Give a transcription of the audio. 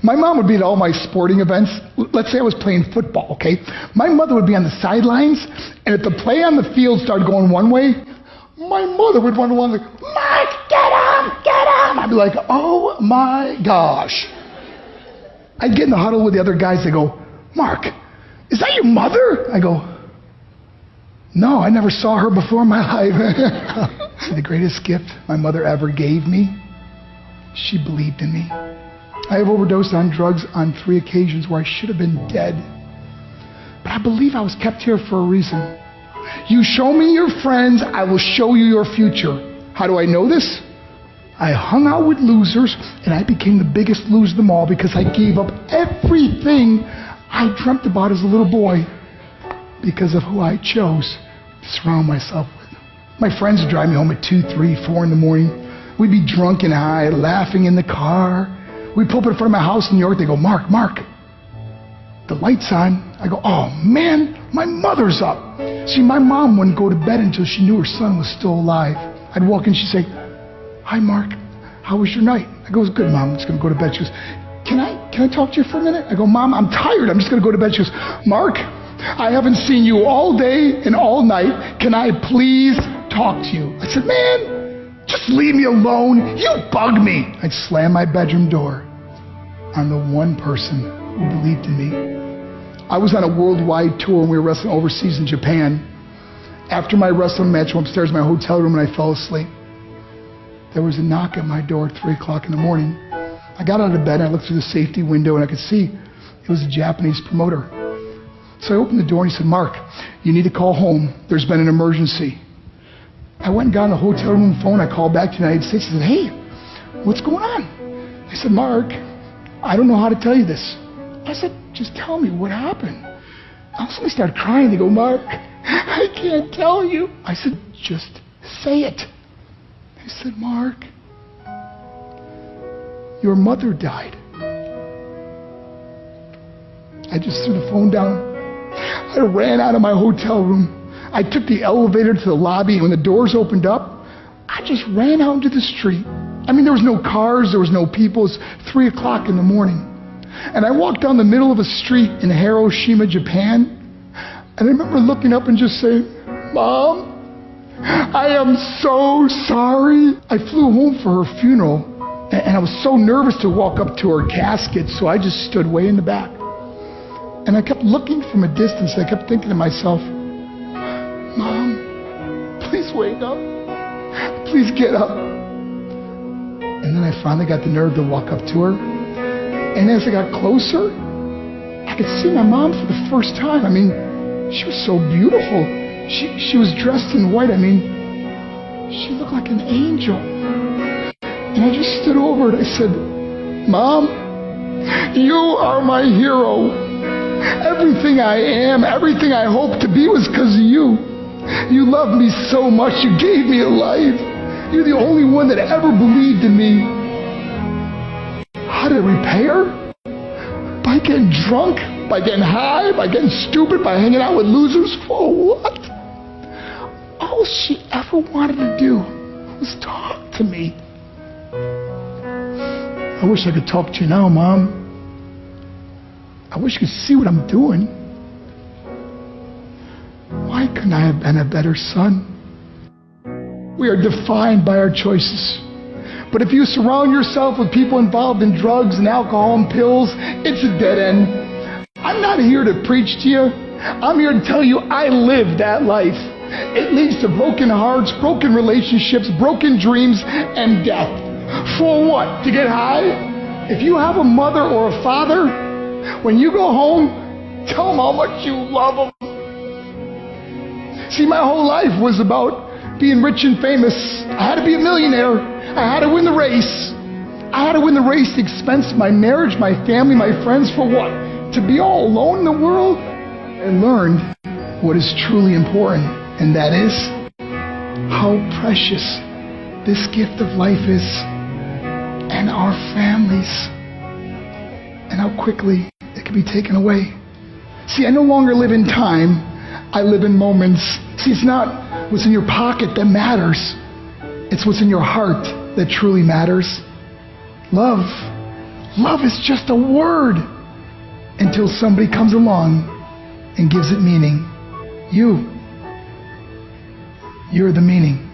My mom would be at all my sporting events. Let's say I was playing football, okay? My mother would be on the sidelines, and if the play on the field started going one way, my mother would run along like, Mark, get him, get him. I'd be like, oh my gosh. I'd get in the huddle with the other guys. They go, Mark, is that your mother? I go, no, I never saw her before in my life. See, the greatest gift my mother ever gave me, she believed in me. I have overdosed on drugs on 3 occasions where I should have been dead. But I believe I was kept here for a reason. You show me your friends, I will show you your future. How do I know this? I hung out with losers, and I became the biggest loser of them all because I gave up everything I dreamt about as a little boy because of who I chose to surround myself with. My friends would drive me home at 2, 3, 4 in the morning. We'd be drunk and high, laughing in the car. We'd pull up in front of my house in New York. They go, Mark, the light's on. I go, oh man, my mother's up. See, my mom wouldn't go to bed until she knew her son was still alive. I'd walk in, she'd say, hi Mark, how was your night? I go, it was good, Mom, I'm just gonna go to bed. She goes, can I talk to you for a minute? I go, Mom, I'm tired, I'm just gonna go to bed. She goes, Mark, I haven't seen you all day and all night. Can I please talk to you? I said, man, just leave me alone. You bug me. I'd slam my bedroom door on the one person who believed in me. I was on a worldwide tour and we were wrestling overseas in Japan. After my wrestling match, I went upstairs in my hotel room and I fell asleep. There was a knock at my door at 3 o'clock in the morning. I got out of bed and I looked through the safety window and I could see it was a Japanese promoter. So I opened the door and he said, Mark, you need to call home. There's been an emergency. I went and got on the hotel room phone. I called back to the United States and said, hey, what's going on? I said, Mark, I don't know how to tell you this. I said, just tell me what happened. All of a sudden I started crying. They go, Mark, I can't tell you. I said, just say it. They said, Mark, your mother died. I just threw the phone down. I ran out of my hotel room. I took the elevator to the lobby, and when the doors opened up, I just ran out into the street. I mean, there was no cars, there was no people. It was 3 o'clock in the morning. And I walked down the middle of a street in Hiroshima, Japan, and I remember looking up and just saying, Mom, I am so sorry. I flew home for her funeral, and I was so nervous to walk up to her casket, so I just stood way in the back. And I kept looking from a distance. I kept thinking to myself, Mom, please wake up. Please get up. And then I finally got the nerve to walk up to her. And as I got closer, I could see my mom for the first time. I mean, she was so beautiful. She was dressed in white. I mean, she looked like an angel. And I just stood over and I said, Mom, you are my hero. Everything I am, everything I hope to be was because of you. You loved me so much. You gave me a life. You're the only one that ever believed in me. How to repay her? By getting drunk? By getting high? By getting stupid? By hanging out with losers? For what? All she ever wanted to do was talk to me. I wish I could talk to you now, Mom. I wish you could see what I'm doing. Why couldn't I have been a better son? We are defined by our choices. But if you surround yourself with people involved in drugs and alcohol and pills, it's a dead end. I'm not here to preach to you. I'm here to tell you I lived that life. It leads to broken hearts, broken relationships, broken dreams, and death. For what? To get high? If you have a mother or a father, when you go home, tell them how much you love them. See, my whole life was about being rich and famous. I had to be a millionaire. I had to win the race. I had to win the race at the expense of my marriage, my family, my friends. For what? To be all alone in the world? I learned what is truly important, and that is how precious this gift of life is, and our families, and how quickly it can be taken away. See, I no longer live in time. I live in moments. See, it's not what's in your pocket that matters. It's what's in your heart that truly matters. Love Love is just a word until somebody comes along and gives it meaning. You're the meaning.